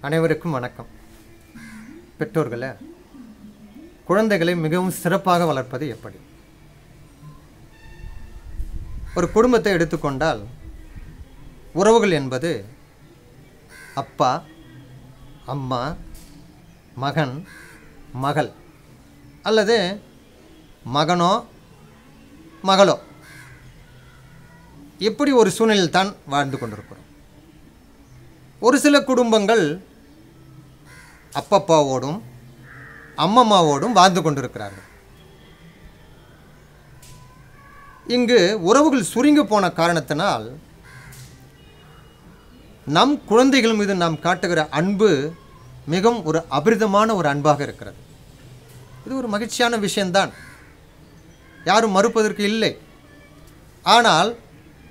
அனைவருக்கும் வணக்கம். பெற்றோர்களே, குழந்தைகளை மிகவும் சிறப்பாக வளர்ப்பது எப்படி? ஒரு குடும்பத்தை எடுத்துக்கொண்டால் உறவுகள் என்பது அப்பா, அம்மா, மகன், மகள் அல்லது மகனோ மகளோ இப்படி ஒரு சூழ்நிலையில் தான் வாழ்ந்து கொண்டிருக்கிறோம். ஒரு சில குடும்பங்கள் அப்பப்பாவோடும் அம்மம்மாவோடும் வாழ்ந்து கொண்டிருக்கிறார்கள். இங்கு உறவுகள் சுருங்கி போன காரணத்தினால் நம் குழந்தைகள் மீது நாம் காட்டுகிற அன்பு மிகவும் ஒரு அபரிதமான ஒரு அன்பாக இருக்கிறது. இது ஒரு மகிழ்ச்சியான விஷயம்தான், யாரும் மறுப்பதற்கு இல்லை. ஆனால்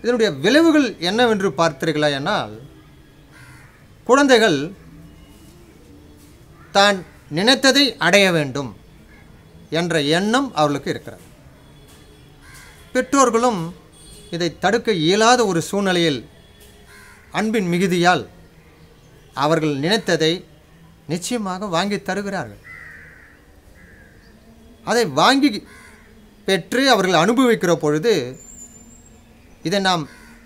இதனுடைய விளைவுகள் என்னவென்று பார்த்தீர்களா என்னால், குழந்தைகள் தான் நினைத்ததை அடைய வேண்டும் என்ற எண்ணம் அவர்களுக்கு இருக்கிறது. பெற்றோர்களும் இதை தடுக்க இயலாத ஒரு சூழ்நிலையில் அன்பின் மிகுதியால் அவர்கள் நினைத்ததை நிச்சயமாக வாங்கி தருகிறார்கள். அதை வாங்கி பெற்று அவர்கள் அனுபவிக்கிற பொழுது இதை நாம்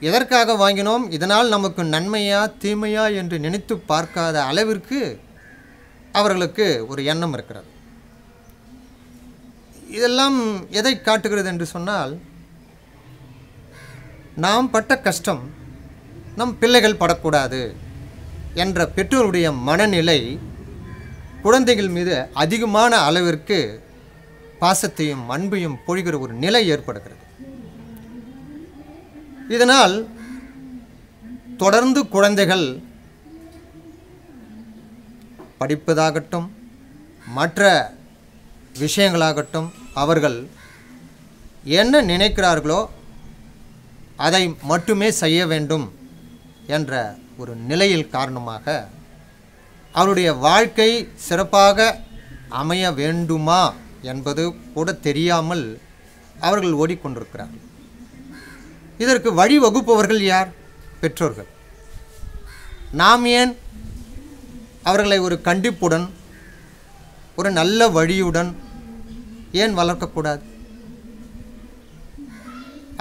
எதற்காக வாங்கினோம், இதனால் நமக்கு நன்மையா தீமையா என்று நினைத்து பார்க்காத அளவிற்கு அவர்களுக்கு ஒரு எண்ணம் இருக்கிறது. இதெல்லாம் எதை காட்டுகிறது என்று சொன்னால், நாம் பட்ட கஷ்டம் நம் பிள்ளைகள் படக்கூடாது என்ற பெற்றோருடைய மனநிலை குழந்தைகள் மீது அதிகமான அளவிற்கு பாசத்தையும் அன்பையும் பொழிகிற ஒரு நிலை ஏற்படுகிறது. இதனால் தொடர்ந்து குழந்தைகள் படிப்பதாகட்டும் மற்ற விஷயங்களாகட்டும் அவர்கள் என்ன நினைக்கிறார்களோ அதை மட்டுமே செய்ய வேண்டும் என்ற ஒரு நிலையில் காரணமாக அவருடைய வாழ்க்கை சிறப்பாக அமைய வேண்டுமா என்பது கூட தெரியாமல் அவர்கள் ஓடிக்கொண்டிருக்கிறார்கள். இதற்கு வழி வகுப்பவர்கள் யார்? பெற்றோர்கள். நாம் ஏன் அவர்களை ஒரு கண்டிப்புடன் ஒரு நல்ல வழியுடன் ஏன் வளர்க்கக்கூடாது?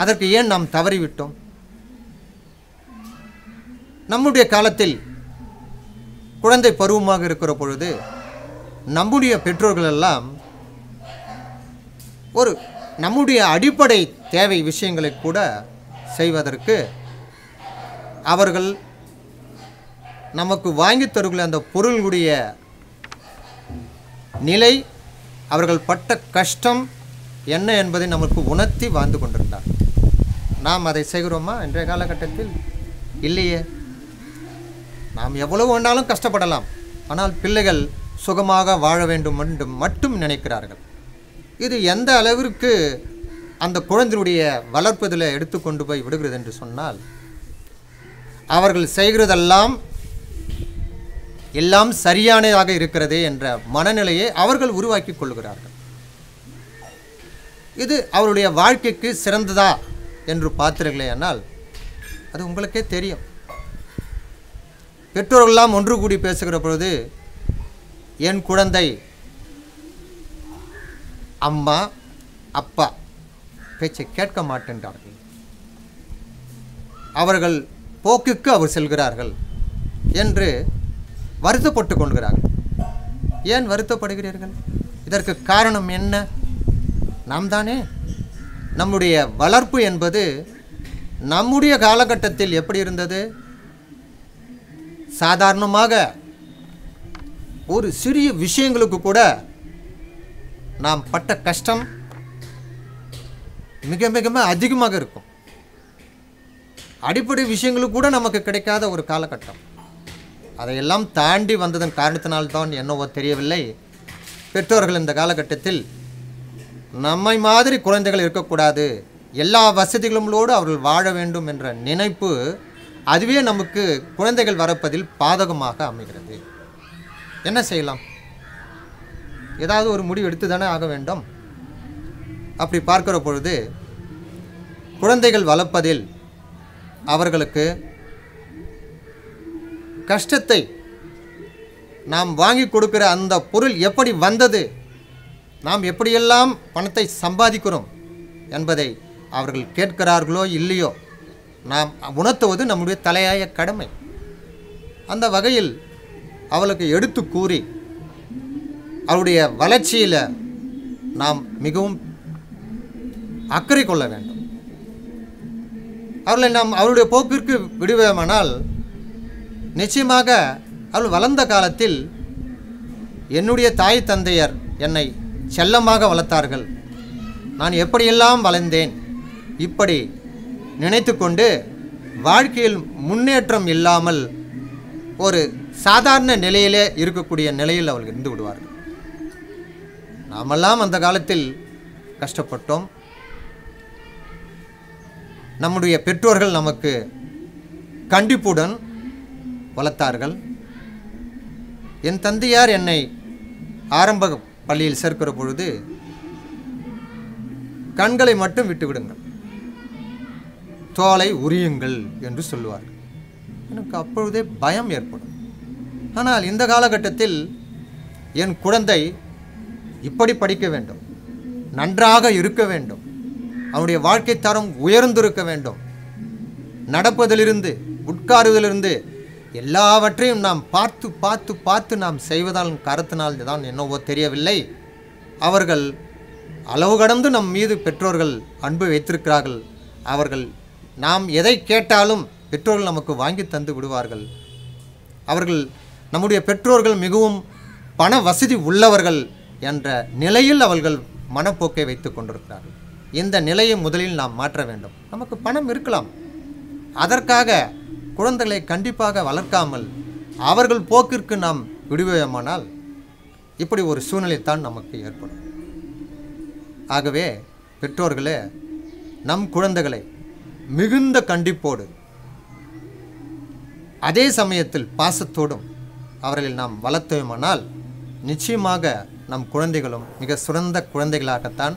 அதற்கு ஏன் நாம் தவறிவிட்டோம்? நம்முடைய காலத்தில் குழந்தை பருவமாக இருக்கிற பொழுது நம்முடைய பெற்றோர்கள் எல்லாம் ஒரு நம்முடைய அடிப்படை தேவை விஷயங்களை கூட செய்வதற்கு அவர்கள் நமக்கு வாங்கி தருகிற அந்த பொருளுடைய நிலை, அவர்கள் பட்ட கஷ்டம் என்ன என்பதை நமக்கு உணர்த்தி வாழ்ந்து கொண்டிருந்தார். நாம் அதை செய்கிறோமா இன்றைய காலகட்டத்தில்? இல்லையே. நாம் எவ்வளவு வேண்டாலும் கஷ்டப்படலாம், ஆனால் பிள்ளைகள் சுகமாக வாழ வேண்டும் என்று மட்டும் நினைக்கிறார்கள். இது எந்த அளவிற்கு அந்த குழந்தையுடைய வளர்ப்பதில் எடுத்துக்கொண்டு போய் விடுகிறது என்று சொன்னால், அவர்கள் செய்கிறதெல்லாம் எல்லாம் சரியானதாக இருக்கிறதே என்ற மனநிலையை அவர்கள் உருவாக்கி கொள்கிறார்கள். இது அவருடைய வாழ்க்கைக்கு சிறந்ததா என்று பார்த்தீர்களே ஆனால் அது உங்களுக்கே தெரியும். பெற்றோர்களெல்லாம் ஒன்று கூடி பேசுகிற பொழுது என் குழந்தை அம்மா அப்பா பேச்சை கேட்க மாட்டேன்றார்கள், அவர்கள் போக்குக்கு அவர் செல்கிறார்கள் என்று வருத்தப்பட்டு கொள்கிறார்கள். ஏன் வருத்தப்படுகிறீர்கள்? இதற்கு காரணம் என்ன? நாம் தானே. நம்முடைய வளர்ப்பு என்பது நம்முடைய காலகட்டத்தில் எப்படி இருந்தது? சாதாரணமாக ஒரு சிறிய விஷயங்களுக்கு கூட நாம் பட்ட கஷ்டம் மிக மிக அதிகமாக இருக்கும். அடிப்படை விஷயங்களுக்கு கூட நமக்கு கிடைக்காத ஒரு காலகட்டம். அதையெல்லாம் தாண்டி வந்ததன் காரணத்தினால்தான் என்னவோ தெரியவில்லை, பெற்றோர்கள் இந்த காலகட்டத்தில் நம்மை மாதிரி குழந்தைகள் இருக்கக்கூடாது, எல்லா வசதிகளோடு அவர்கள் வாழ வேண்டும் என்ற நினைப்பு அதுவே நமக்கு குழந்தைகள் வரப்பதில் பாதகமாக அமைகிறது. என்ன செய்யலாம்? ஏதாவது ஒரு முடிவு எடுத்து தானே ஆக வேண்டும். அப்படி பார்க்கிற பொழுது குழந்தைகள் வளர்ப்பதில் அவர்களுக்கு கஷ்டத்தை நாம் வாங்கி கொடுக்கிற அந்த பொருள் எப்படி வந்தது, நாம் எப்படியெல்லாம் பணத்தை சம்பாதிக்கிறோம் என்பதை அவர்கள் கேட்கிறார்களோ இல்லையோ நாம் உணர்த்துவது நம்முடைய தலையாய கடமை. அந்த வகையில் அவளுக்கு எடுத்து கூறி அவருடைய வளர்ச்சியில் நாம் மிகவும் அக்கறை கொள்ள வேண்டும். அவர்களை நாம் அவருடைய போக்கிற்கு விடுவோமானால் நிச்சயமாக அவள் வளர்ந்த காலத்தில் என்னுடைய தாய் தந்தையர் என்னை செல்லமாக வளர்த்தார்கள், நான் எப்படியெல்லாம் வளர்ந்தேன், இப்படி நினைத்து கொண்டு வாழ்க்கையில் முன்னேற்றம் இல்லாமல் ஒரு சாதாரண நிலையிலே இருக்கக்கூடிய நிலையில் அவர்கள் இருந்து விடுவார்கள். நாமெல்லாம் அந்த காலத்தில் கஷ்டப்பட்டோம். நம்முடைய பெற்றோர்கள் நமக்கு கண்டிப்புடன் வளர்த்தார்கள். என் தந்தையார் என்னை ஆரம்ப பள்ளியில் சேர்க்கிற பொழுது கண்களை மட்டும் விட்டுவிடுங்கள், தோலை உரியுங்கள் என்று சொல்லுவார்கள். எனக்கு அப்பொழுதே பயம் ஏற்படும். ஆனால் இந்த காலகட்டத்தில் என் குழந்தை இப்படி படிக்க வேண்டும், நன்றாக இருக்க வேண்டும், அவனுடைய வாழ்க்கை தரம் உயர்ந்திருக்க வேண்டும், நடப்பதிலிருந்து உட்காருவதிலிருந்து எல்லாவற்றையும் நாம் பார்த்து பார்த்து பார்த்து நாம் செய்வதால் காரணத்தினால் தான் என்னவோ தெரியவில்லை, அவர்கள் அளவு கடந்து நம் மீது பெற்றோர்கள் அன்பு வைத்திருக்கிறார்கள். அவர்கள் நாம் எதை கேட்டாலும் பெற்றோர்கள் நமக்கு வாங்கி தந்து விடுவார்கள். அவர்கள் நம்முடைய பெற்றோர்கள் மிகவும் பண வசதி உள்ளவர்கள் என்ற நிலையில் அவர்கள் மனப்போக்கை வைத்து கொண்டிருக்கிறார்கள். இந்த நிலையை முதலில் நாம் மாற்ற வேண்டும். நமக்கு பணம் இருக்கலாம், அதற்காக குழந்தைகளை கண்டிப்பாக வளர்க்காமல் அவர்கள் போக்கிற்கு நாம் விடுவோமானால் இப்படி ஒரு சூழ்நிலைத்தான் நமக்கு ஏற்படும். ஆகவே பெற்றோர்களே, நம் குழந்தைகளை மிகுந்த கண்டிப்போடு அதே சமயத்தில் பாசத்தோடும் அவர்களை நாம் வளர்த்தோமானால் நிச்சயமாக நம் குழந்தைகளும் மிக சிறந்த குழந்தைகளாகத்தான்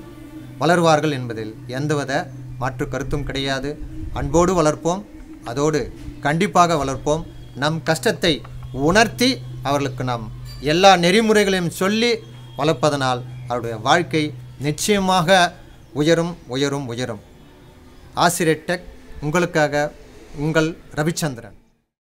வளருவார்கள் என்பதில் எந்தவித மாற்று கருத்தும் கிடையாது. அன்போடு வளர்ப்போம், அதோடு கண்டிப்பாக வளர்ப்போம். நம் கஷ்டத்தை உணர்த்தி அவர்களுக்கு நாம் எல்லா நெறிமுறைகளையும் சொல்லி வளர்ப்பதனால் அவருடைய வாழ்க்கை நிச்சயமாக உயரும் உயரும் உயரும். ஆசிரியர் டெக் உங்களுக்காக உங்கள் ரவிச்சந்திரன்.